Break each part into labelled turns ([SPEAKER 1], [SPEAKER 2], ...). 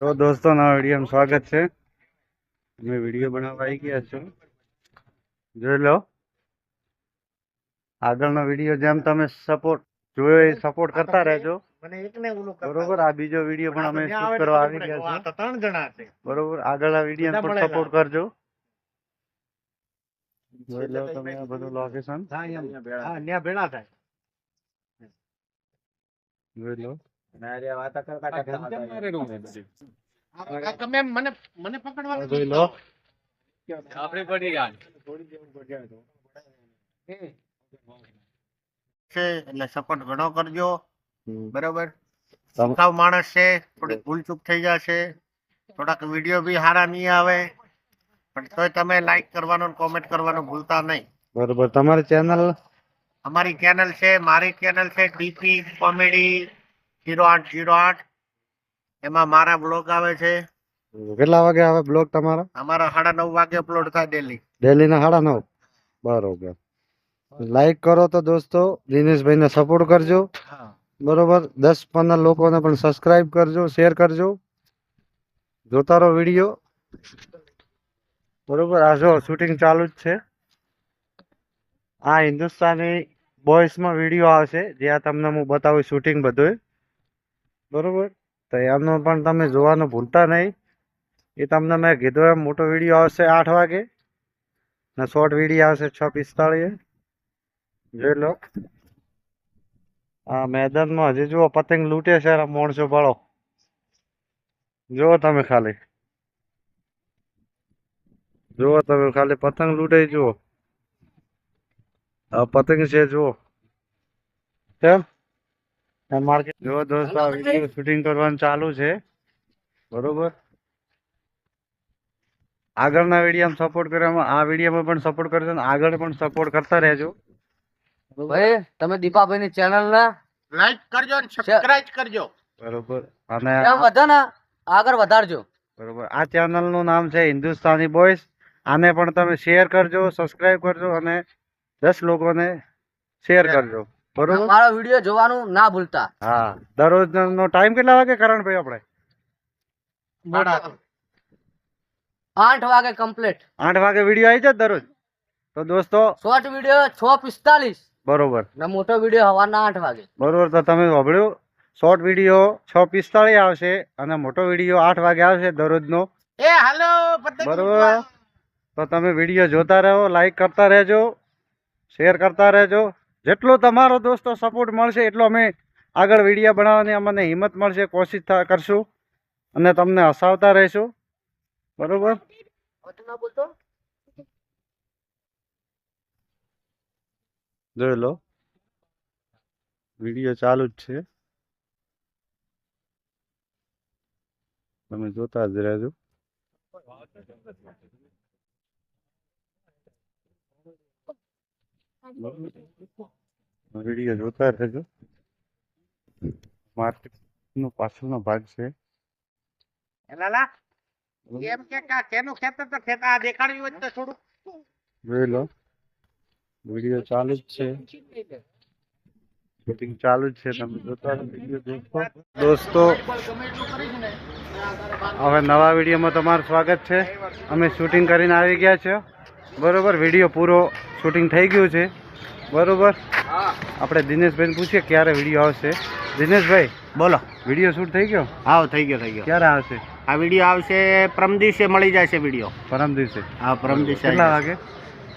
[SPEAKER 1] तो दोस्तों नवा विडियो में स्वागत है। मैं विडियो बनावा आई गया छू। જોઈ લો આગળનો વિડિયો જેમ તમે સપોર્ટ જોયો એ સપોર્ટ કરતા રહેજો બરોબર। આ બીજો વિડિયો પણ અમે શૂટ કરવા આવી ગયા છે બરોબર। આગળના વિડિયોને પણ સપોર્ટ કરજો। જોઈ લો તમે આ બધું લોકેશન
[SPEAKER 2] અહીંયા ભેળા થાય
[SPEAKER 1] જોઈ લો।
[SPEAKER 2] તમે મને પકડવા
[SPEAKER 1] જોઈ લો
[SPEAKER 2] આપણે પડી ગયા છે એટલે સપોર્ટ ઘણો કરજો બરાબર। સાવ માણસ છે થોડી ભૂલ ચૂક થઈ જશે થોડાક વિડિયો બી સારા નહીં આવે પણ તોય તમે લાઈક કરવાનું કોમેન્ટ કરવાનું ભૂલતા નહીં
[SPEAKER 1] બરોબર। તમારી ચેનલ
[SPEAKER 2] અમારી ચેનલ છે મારી ચેનલ છે ડીપી કોમેડી 0808 એમાં મારા બ્લોગ આવે છે।
[SPEAKER 1] કેટલા વાગે આવે બ્લોગ તમારો?
[SPEAKER 2] અમારા 9:30 વાગે અપલોડ થાય
[SPEAKER 1] ડેલી ના 9:30 બરોબર। લાઈક કરો તો દોસ્તો દિનેશભાઈ ને સપોર્ટ કરજો બરોબર। 10-15 લોકોને પણ સબસ્ક્રાઇબ કરજો શેર કરજો જોતા રહો વિડિયો બરોબર। આ જો શૂટિંગ ચાલુ જ છે। આ હિન્દુસ્તાની બોયસ માં વિડિયો આવશે જ્યાં તમને હું બતાવું શૂટિંગ બધું બરોબર। તો એનો પણ તમે જોવાનું ભૂલતા નહીં। એ તમને મેં કીધું એમ મોટો વિડિયો આવશે 8 વાગે ને શોર્ટ વિડિયો આવશે 6:45 જોઈ લો। આ મેદાનમાં હજી જુઓ પતંગ લૂંટે છે માણસો બાળો જુઓ તમે ખાલી પતંગ લૂંટે જુઓ। આ પતંગ છે જુઓ કેમ માર્કેટ જો દોસ્તો આ વિડિયો શૂટિંગ કરવાનું ચાલુ છે બરોબર। આગળના વિડિયોમાં સપોર્ટ કરવામાં આ વિડિયોમાં પણ સપોર્ટ કરજો અને આગળ પણ સપોર્ટ કરતા રહેજો
[SPEAKER 3] ભાઈ। તમે દીપાભાઈ ની ચેનલ ને
[SPEAKER 2] લાઈક કરજો અને સબસ્ક્રાઇબ કરજો
[SPEAKER 1] બરોબર અને
[SPEAKER 3] વધે ને આગળ વધારજો
[SPEAKER 1] બરોબર। આ ચેનલ નું નામ છે હિન્દુસ્તાની બોયસ। આને પણ તમે શેર કરજો સબસ્ક્રાઇબ કરજો અને 10 લોકોને શેર કરજો બરોબર।
[SPEAKER 3] મારો વિડિયો જોવાનું ના ભૂલતા।
[SPEAKER 1] હા દરરોજ નો ટાઈમ કેટલા વાગે કરણભાઈ આપણે?
[SPEAKER 3] 8 વાગે કમ્પ્લીટ
[SPEAKER 1] 8 વાગે વિડિયો આવી જાય દરરોજ। તો દોસ્તો
[SPEAKER 3] શોર્ટ વિડિયો 6:45
[SPEAKER 1] બરોબર
[SPEAKER 3] ને મોટો વિડિયો સવારના 8 વાગે
[SPEAKER 1] બરોબર। તો તમે સાંભળ્યું શોર્ટ વિડિયો 6:45 આવશે અને મોટો વિડિયો 8 વાગે આવશે દરરોજનો
[SPEAKER 2] એ હાલો
[SPEAKER 1] બરોબર। તો તમે વિડિયો જોતા રહો લાઈક કરતા રહેજો શેર કરતા રહેજો। જેટલો તમારો દોસ્તો સપોર્ટ મળશે એટલો અમે આગળ વિડિયો બનાવવાની અમને હિંમત મળશે કોશિશ કરશું અને તમને હસાવતા રહીશું બરોબર। જોઈ લો વિડિયો ચાલુ જ છે તમે જોતા જ રહેજો વિડિયો જોતા રહેજો। માર્કેટ નો પાછળનો ભાગ છે
[SPEAKER 2] લાલા એમ કે કેનું ખેતર તો ખેતા દેખાડ્યું હોય તો થોડું
[SPEAKER 1] જોઈ લો વિડિયો ચાલુ જ છે શૂટિંગ ચાલુ જ છે તમે જોતા વિડિયો દેખો દોસ્તો। હવે નવા વિડિયોમાં તમારું સ્વાગત છે। અમે શૂટિંગ કરીને આવી ગયા છે બરોબર। વિડિયો પૂરો શૂટિંગ થઈ ગયું છે બરોબર। આપણે દિનેશભાઈને પૂછીએ ક્યારે વિડિયો આવશે। દિનેશભાઈ
[SPEAKER 2] બોલો
[SPEAKER 1] વિડિયો શૂટ થઈ ગયો?
[SPEAKER 2] આવ થઈ ગયો
[SPEAKER 1] ક્યારે આવશે?
[SPEAKER 2] આ વિડિયો આવશે પરમ દિવસે મળી જશે વિડિયો
[SPEAKER 1] પરમ દિવસે?
[SPEAKER 2] હા પરમ દિવસે
[SPEAKER 1] કેટલા વાગે?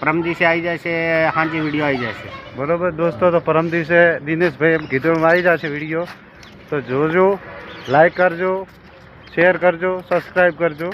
[SPEAKER 2] પરમ દિવસે આવી જશે સાંજે વિડિયો આવી જશે
[SPEAKER 1] બરોબર દોસ્તો। તો પરમ દિવસે દિનેશભાઈ એમ કીધું આવી જશે વિડિયો। તો જોજો લાઈક કરજો શેર કરજો સબસ્ક્રાઈબ કરજો।